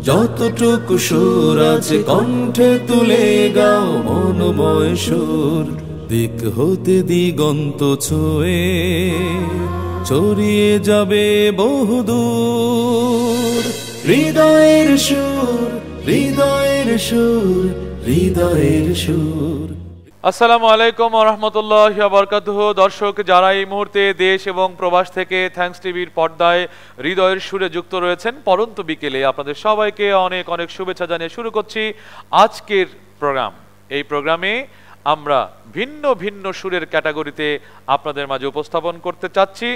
যতটুকু সুর আছে কণ্ঠে তুলে গাও মনোময় সুর। দিক হতে দিগন্ত ছুঁয়ে ছড়িয়ে যাবে বহুদূর। হৃদয়ের সুর, হৃদয়ের সুর, হৃদয়ের সুর। আসসালামু আলাইকুম ওয়া রাহমাতুল্লাহি ওয়া বারাকাতুহু। দর্শক যারা এই মুহূর্তে দেশ এবং প্রবাস থেকে থ্যাঙ্কস টিভির পর্দায় হৃদয়ের সুরে যুক্ত রয়েছেন, পরন্ত বিকেলে আপনাদের সবাইকে অনেক অনেক শুভেচ্ছা জানিয়ে শুরু করছি আজকের প্রোগ্রাম। এই প্রোগ্রামে আমরা ভিন্ন ভিন্ন সুরের ক্যাটাগরিতে আপনাদের মাঝে উপস্থাপন করতে চাচ্ছি।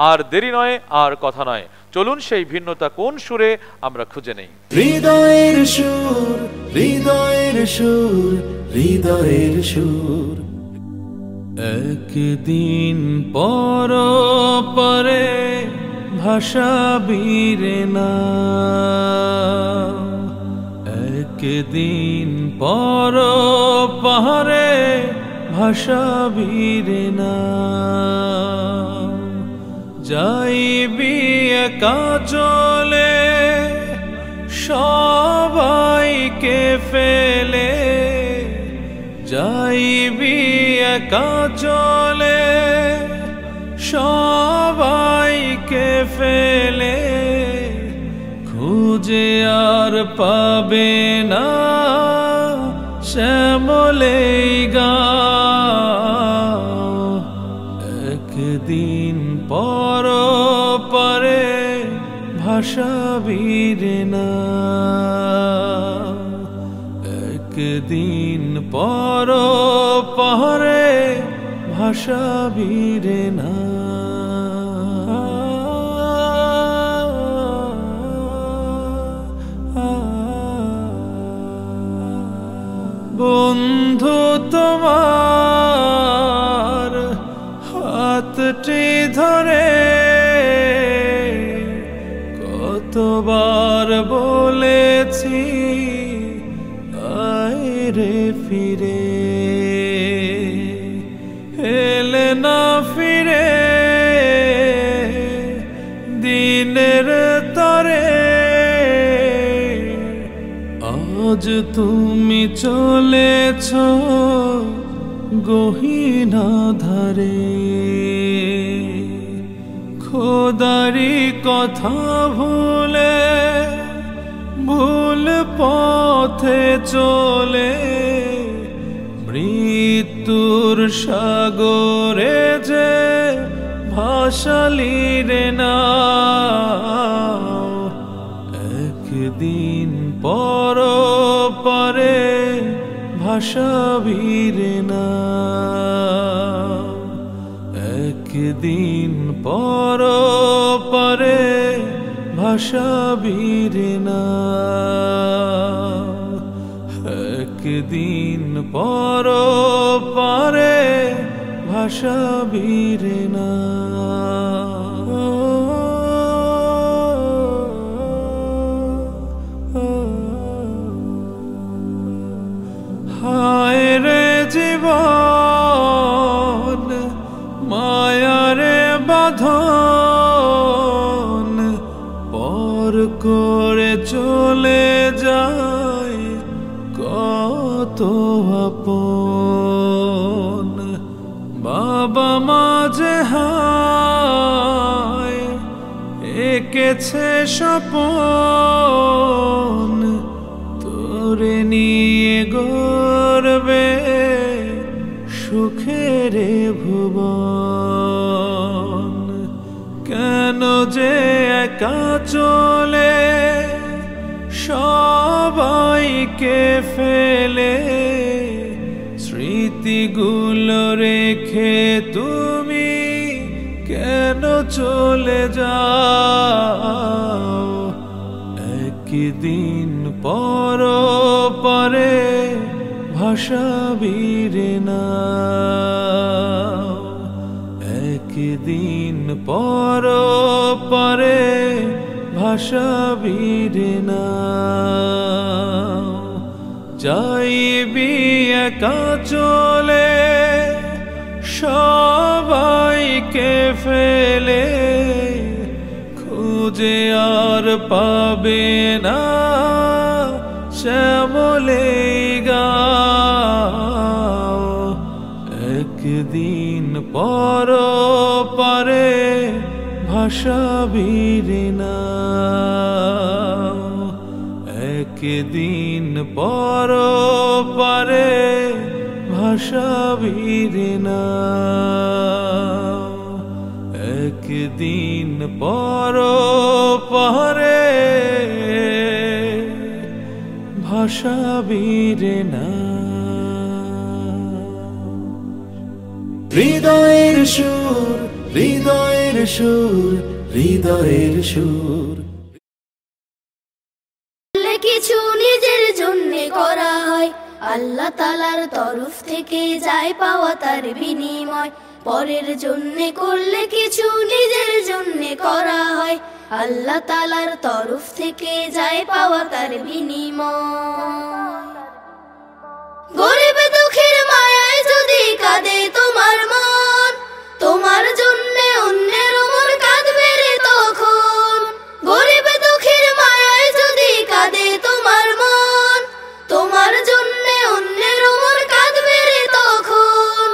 আর দেরি নয়, আর কথা নয়, চলুন সেই ভিন্নতা কোন সুরে আমরা খুঁজে নেই। হৃদয়ের সুর, হৃদয়ের সুর, হৃদয়ের সুর। একদিন পর পরে ভাষাবীরে না, একদিন পর পরে ভাষাবীরে না। যাইবি একা চলে সবাইকে ফেলে, যাইবি একা চলে সবাইকে ফেলে। খুঁজে আর পাবে না শ্যামলেই গাও। একদিন পর পরে ভাষাবীরে না, একদিন পর পরে ভাষাবীরে না। বন্ধু তোমার হাতটি ধরে কতবার বলেছি আয় রে ফিরে, এলে না ফিরে দিনের তরে। আজ তুমি চলেছ গহীনা ধারে, খোদারি কথা ভুলে ভুল পথে চলে। মৃত্যুর সাগরে যে ভাসালি রে না, একদিন পর পরে ভাষাবীরে না, একদিন পর পরে ভাষাবীরে না, একদিন পর পরে ভাষাবীরে না। হায় রে জীবন মায়ারে বাঁধন, পর করে চলে যায় কত আপন। বাবা মাঝে হায় এঁকেছে স্বপন, তোরে নিয়ে গর্বে সুখের ভুবন। কেন যে একা চলে সবাইকে ফেলে, স্মৃতিগুলো রেখে তুমি কেন চলে যাও। একদিন পর পরে ভাষাবীরে না, একদিন পর পরে ভাষাবীরে না। যাইবি একা চলে সবাইকে ফেলে, খুঁজে আর পাবে না শ্যামলে গাও, একদিন পর পারে ভাষাবীর নাও, একদিন পর পারে ভাষাবীর নাও, একদিন পর পারে ভাষাবীর নাও। হৃদয়ের সুর, হৃদয়ের সুর, হৃদয়ের সুর। কিছু নিজের জন্য করা হয়, আল্লাহ তাআলার তরফ থেকে যায় পাওয়া তার বিনিময়। পরের জন্য করলে কিছু নিজের জন্য করা হয়, আল্লাহ তাআলার তরফ থেকে যায় পাওয়া তার বিনিময়। গরিব দুঃখের মায়ায় যদি কাঁদে তোমার মন, তোমার জন্য অন্যের মন কাঁদবে রে তখন। গরিব দুঃখের মায়ায় যদি কাঁদে তোমার মন, তোমার জন্য অন্যের মন কাঁদবে রে তখন।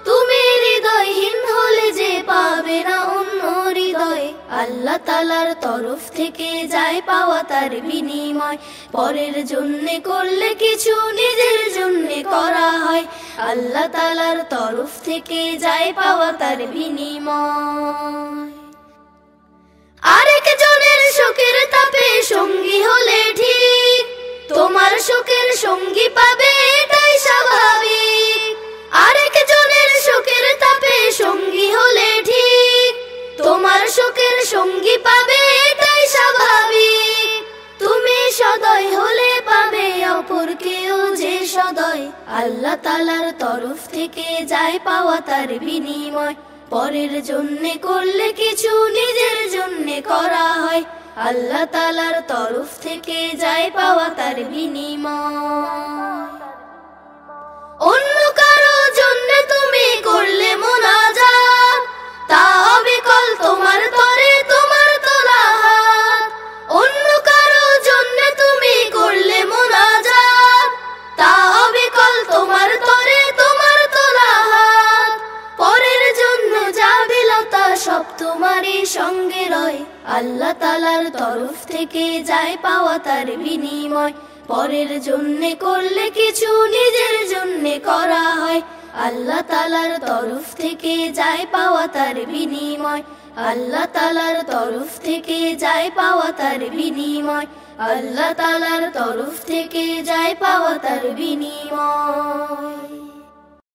তুমি হৃদয়হীন হলে যে পাবে না অন্য হৃদয়, আল্লাহ তাআলার তরফ থেকে যায় পাওয়া তার বিনিময়। পরের জন্য করলে কিছু নিজের জন্য করা হয়, আল্লাহ তাআলার তরফ থেকে যায় পাওয়া তার বিনিময়। আরেকজনের শোকের তাপে সঙ্গী হলে ঠিক, তোমার শোকের সঙ্গী পাবে এটাই স্বাভাবিক। আরেকজনের শোকের তাপে সঙ্গী হলে ঠিক, তোমার শোকের সঙ্গী পাবে এটাই স্বাভাবিক। তুমি সদয় হলে পাবে অপর কেউ যে সদয়, আল্লাহ তাআলার তরফ থেকে যায় পাওয়া তার বিনিময়। পরের জন্য করলে কিছু নিজের জন্য করা হয়, আল্লাহ তাআলার তরফ থেকে যায় পাওয়া তার বিনিময়। অন্য কারো জন্য তুমি করলে মুনাজাত, তা অবিকল তোমার তরে তোমার তোলা হাত। অন্য কারো জন্য তুমি করলে মুনাজাত, তা অবিকল তোমার তরে তোমার তোলা হাত। পরের জন্য যা বিলতা সব তোমারই সঙ্গে রয়, আল্লাহ তাআলার তরফ থেকে যায় পাওয়া তার বিনিময়। পরের জন্য করলে কিছু নিজের জন্য করা হয়, আল্লাহ তাআলার তরফ থেকে যায় পাওয়া তার বিনিময়। আল্লাহ তাআলার তরফ থেকে যায় পাওয়া তার বিনিময়। আল্লাহ তাআলার তরফ থেকে যায় পাওয়া তার বিনিময়।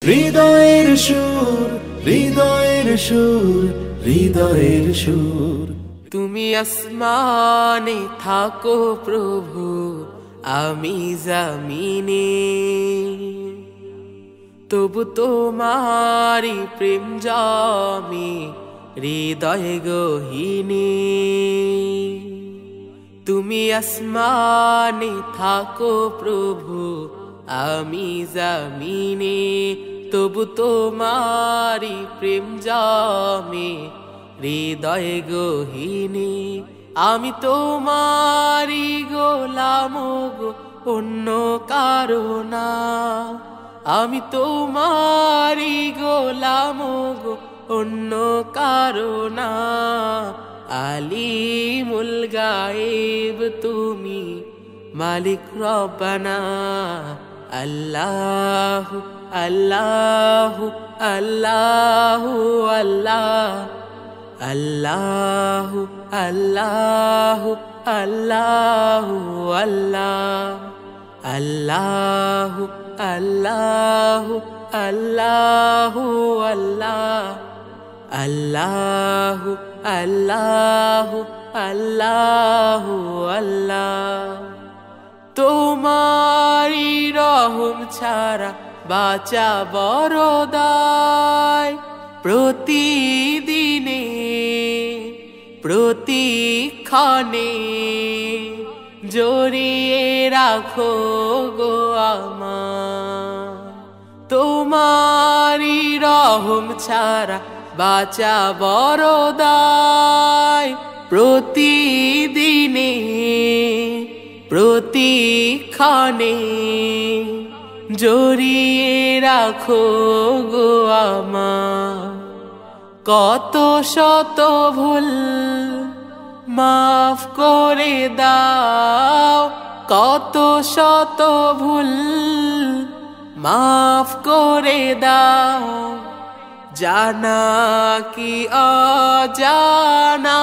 হৃদয়ের সুর, হৃদয়ের সুর, হৃদয়ের সুর। তুমি আসমানে থাকো প্রভু, আমি জমিনে, তবু তোমারি প্রেম জমে হৃদয় গহীনে। তুমি আসমানে থাকো প্রভু, আমি জমিনে, তবু তোমারি প্রেম জমে হৃদয় গহীনে। আমি তোমারি গোলাম গো, অন্য কারো না। আমি তোমারি গোলাম গো, অন্য কারো না। আলিমুল গায়েব তুমি, মালিক রব্বানা। আল্লাহ আল্লাহ আল্লাহ আল্লাহ, আল্লাহ আল্লাহ আল্লাহ আল্লাহ, আল্লাহ আল্লাহ আল্লাহ আল্লাহ, আল্লাহ আল্লাহ আল্লাহ আল্লাহ। তোমারি রহম ছাড়া বাঁচা বড় দায়। প্রতিদিনে প্রতিক্ষণে জড়িয়ে রাখো গো আমার। তোমারি রহম ছাড়া বাঁচা বড় দায়। প্রতিদিনে প্রতিক্ষণে জড়িয়ে রাখো গো আমার। কত শত ভুল মাফ করে দাও, কত শত ভুল মাফ করে দাও, জানা কি অজানা।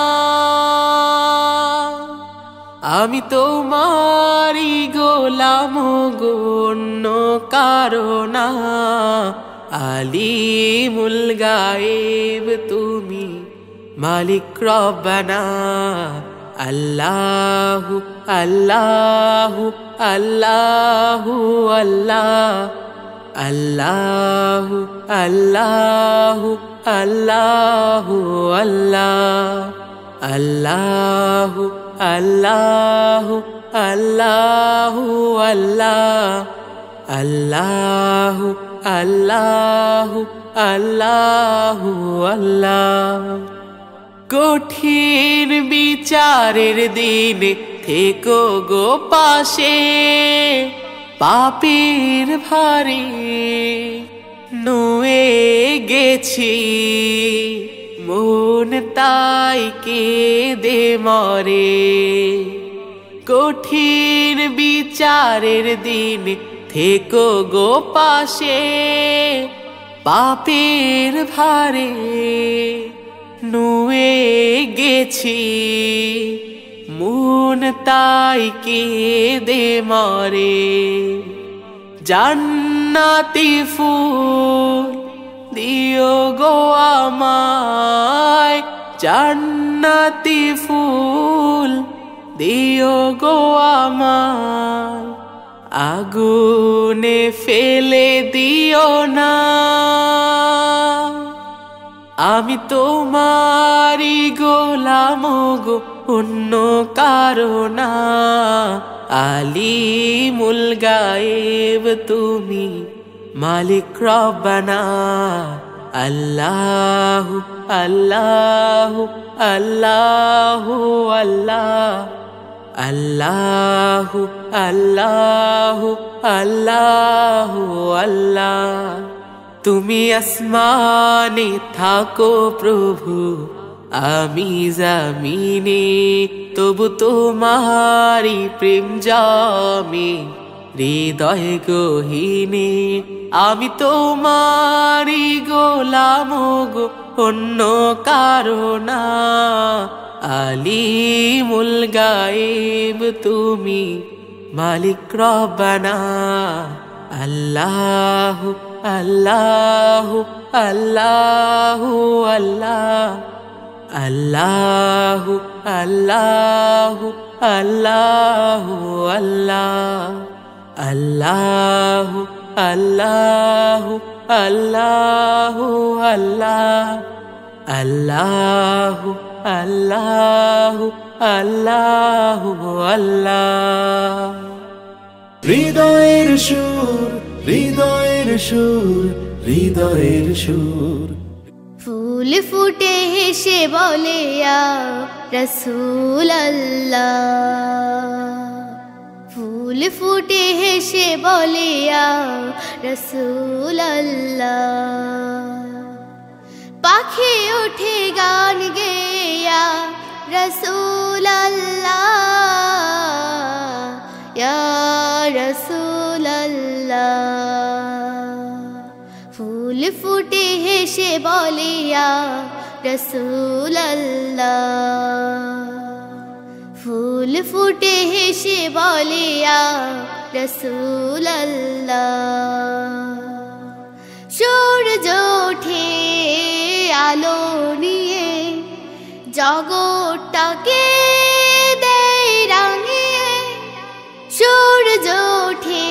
আমি তোমারই গোলাম গো, অন্য কারো না। আলিমুল গায়েব তুমি, মালিক রব্বানা। আল্লাহু আল্লাহু আল্লাহু আল্লাহ, আল্লাহু আল্লাহু আল্লাহু আল্লাহ, আল্লাহু আল্লাহু আল্লাহু আল্লাহ, আল্লাহু আল্লাহু আল্লাহু আল্লাহ। কঠিন বিচারের দিনে থেকো গো পাশে, পাপের ভারে নুয়ে গেছি, মন তাই কেঁদে মরে। কঠিন বিচারের দিন থেকো গো পাশে, পাপের ভারে নুয়ে গেছি, মন তাই কেঁদে মরে। জান্নাতি ফুল দিও গো আমায়, জান্নাতি ফুল দিও গো আমায়, আগুনে ফেলে দিও না। আমি তোমারই গোলাম গো, অন্য কারো না। আলিমুল গায়েব তুমি, মালিক রব্বানা। আল্লাহু আল্লাহু আল্লাহু আল্লাহ, আল্লাহু আল্লাহু আল্লাহু আল্লাহ। তুমি আসমানে থাকো প্রভু, আমি জমিনে, তবু তোমারি প্রেম জমে হৃদয় গহীনে। আমি তোমারি গোলাম গো, অন্য কারো না। আলিমুল গায়েব তুমি, মালিক রব্বানা। আল্লাহু আল্লাহু আল্লাহু আল্লাহ, আল্লাহু আল্লাহু আল্লাহু আল্লাহ, আল্লাহু আল্লাহু আল্লাহু আল্লাহ, আল্লাহু আল্লাহু আল্লাহু আল্লাহ। হৃদয়ের সুর, হৃদয়ের সুর, হৃদয়ের সুর। ফুল ফুটে হেসে বলে ইয়া রাসূলুল্লাহ, ফুল ফুটে হেসে বলে ইয়া রাসূলুল্লাহ। পাখি ওঠে গান গেয়ে ইয়া রাসূলুল্লাহ, ইয়া রাসূলুল্লাহ। ফুল ফুটে হেসে বলে ইয়া রাসূলুল্লাহ, ফুল ফুটে হেসে বলে ইয়া রাসূলুল্লাহ। সূর্য ওঠে আলো নিয়ে, জগৎটাকে দেয় রাঙিয়ে। সূর্য ওঠে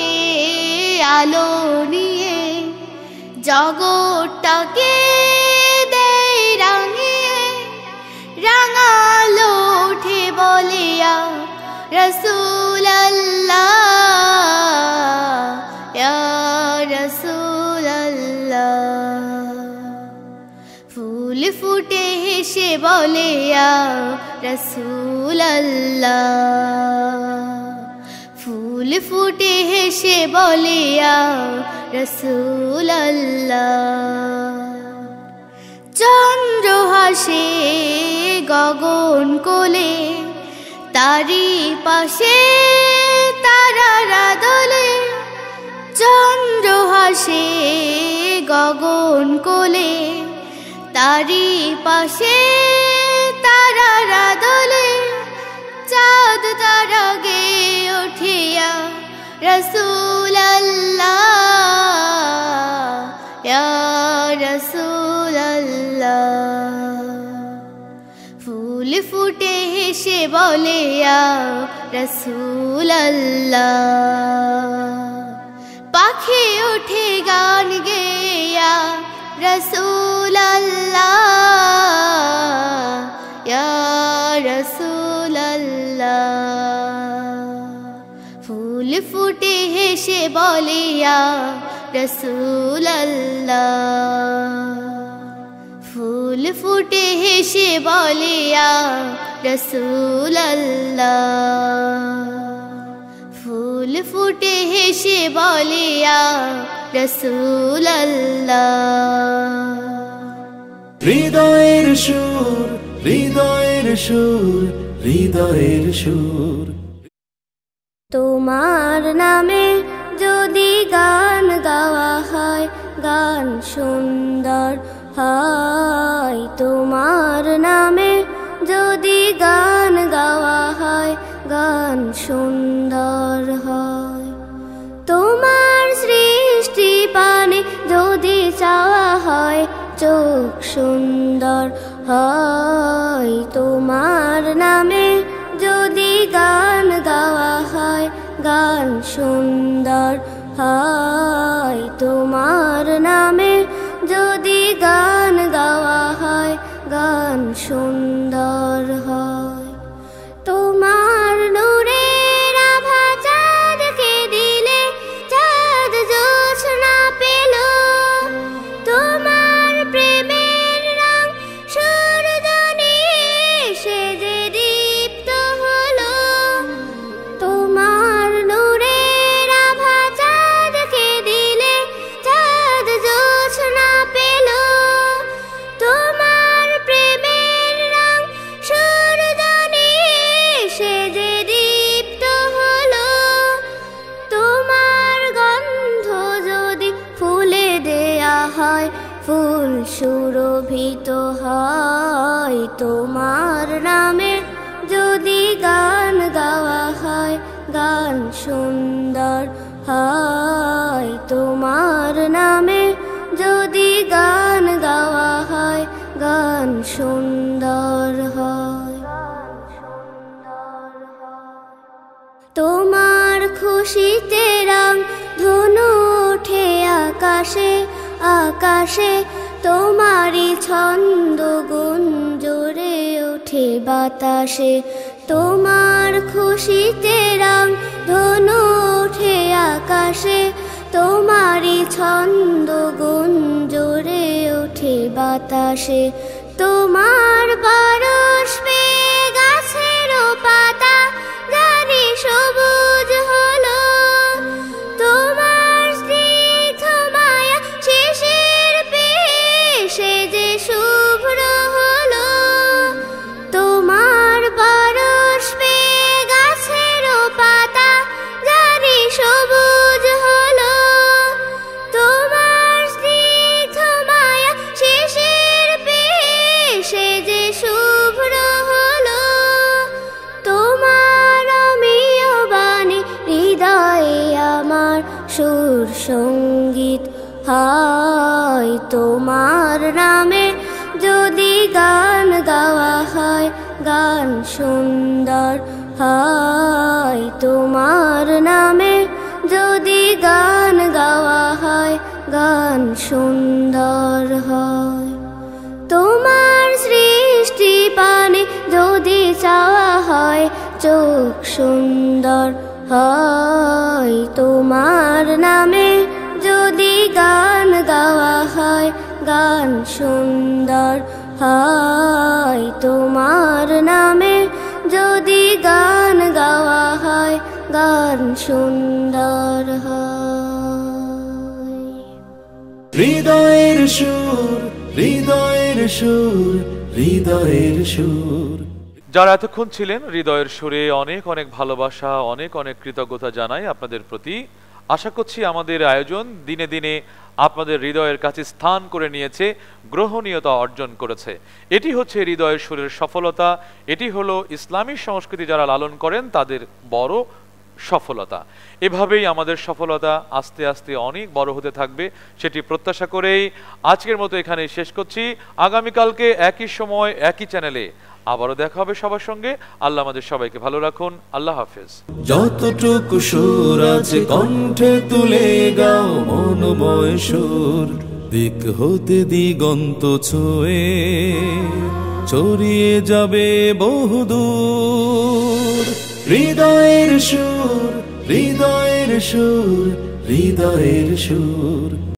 আলো নিয়ে, জগৎটাকে দেয় রাঙিয়ে। রাঙালো ওঠে বলে ইয়া রাসূলুল্লাহ, ইয়া রাসূলুল্লাহ। ফুল ফুটে হেসে বলে ইয়া রাসূলুল্লাহ, ফুল ফুটে হেসে বলে ইয়া রাসূলুল্লাহ। চন্দ্র হাসে গগন কোলে, তারি পাশে তারারা দোলে। চন্দ্র হাসে গগন কোলে, তারি পাশে তারারা দোলে। চাঁদ তারা গে ওঠে ইয়া রাসূলুল্লাহ, ইয়া রাসূলুল্লাহ। ফুল ফুটে হেসে বলে ইয়া রাসূলুল্লাহ। পাখি ওঠে গান গেয়ে ইয়া রাসূলুল্লাহ, ইয়া রাসূলুল্লাহ। ফুল ফুটে হেসে বলে ইয়া রাসূলুল্লাহ। ফুল ফুটে হেসে বলে ইয়া রাসূলুল্লাহ। ফুল ফুটে হেসে বলে ইয়া রাসূলুল্লাহ। হৃদয়ের সুর, হৃদয়ের সুর, হৃদয়ের সুর। তোমার নামে যদি গান গাওয়া হয়, গান সুন্দর হয়। তোমার নামে যদি গান গাওয়া হয়, গান সুন্দর হয়। তোমার সৃষ্টি পানে যদি চাওয়া হয়, চোখ সুন্দর হয়। তোমার নামে যদি গান গাওয়া হয়, গান সুন্দর হয়। তোমার নামে যদি গান গাওয়া হয়, গান সুন্দর হয়। তোমার নূরের আভা চাঁদকে দিলে, চাঁদ জোছনা পেল। তোমার প্রেমের রং সূর্য নিয়ে সেজে দীপ্ত হলো। তোমার নূরের আভা চাঁদকে দিলে, চাঁদ জোছনা পেল। তোমার প্রেমের রং সূর্য নিয়ে সেজে দীপ্ত হলো। তোমার গন্ধ যদি ফুলে দেয়া হয়, ফুল সুরভিত হয়। তোমার নামে যদি গান গাওয়া হয়, গান সুন্দর হয়। তোমার নামে যদি গান গাওয়া হয়, গান সুন্দর হয়। তোমার খুশিতে রং ধনু ওঠে আকাশে, আকাশে। তোমারই ছন্দ গুঞ্জরে ওঠে বাতাসে। তোমার খুশিতে রং ধনু ওঠে আকাশে, তোমারই ছন্দ গুঞ্জরে ওঠে বাতাসে। তোমার পরশ পেয়ে গাছেরও পাতা জানি সবুজ হলো। তোমার স্নিগ্ধ মায়া শিশির পেয়ে সেজে শুভ্র হলো। তোমার পরশ পেয়ে গাছেরও পাতা জানি সবুজ হলো। তোমার স্নিগ্ধ মায়া শিশির পেয়ে সেজে শুভ্র হলো। তোমার অমিয় বাণী হৃদয়ে আমার সুর সঙ্গীত হয়। তোমার নামে যদি গান গাওয়া হয়, গান সুন্দর হয়। তোমার নামে যদি গান গাওয়া হয়, গান সুন্দর হয়। তোমার সৃষ্টি পানে যদি চাওয়া হয়, চোখ সুন্দর হয়। তোমার নামে যদি গান গাওয়া হয়, গান সুন্দর হয়। তোমার নামে যদি গান গাওয়া হয়, গান সুন্দর হয়। হৃদয়ের সুর, হৃদয়ের সুর, হৃদয়ের সুর। যারা এতক্ষণ ছিলেন হৃদয়ের সুরে, অনেক অনেক ভালোবাসা, অনেক অনেক কৃতজ্ঞতা জানাই আপনাদের প্রতি। আশা করছি আমাদের আয়োজন দিনে দিনে আপনাদের হৃদয়ের কাছে স্থান করে নিয়েছে, গ্রহণীয়তা অর্জন করেছে। এটি হচ্ছে হৃদয়ের সুরের সফলতা, এটি হলো ইসলামী সংস্কৃতি যারা লালন করেন তাদের বড় সফলতা। এভাবেই আমাদের সফলতা আস্তে আস্তে অনেক বড় হতে থাকবে, সেটি প্রত্যাশা করেই আজকের মতো এখানেই শেষ করছি। আগামীকালকে একই সময় একই চ্যানেলে আবারও দেখা হবে সবার সঙ্গে। আল্লাহ আমাদের সবাইকে ভালো রাখুন। আল্লাহ হাফেজ। যতটুকু সুর আছে কণ্ঠে তুলে গাও মনোময় সুর, দিক হতে দিগন্ত ছুঁয়ে ছড়িয়ে যাবে বহুদূর। হৃদয়ের সুর, হৃদয়ের সুর, হৃদয়ের সুর।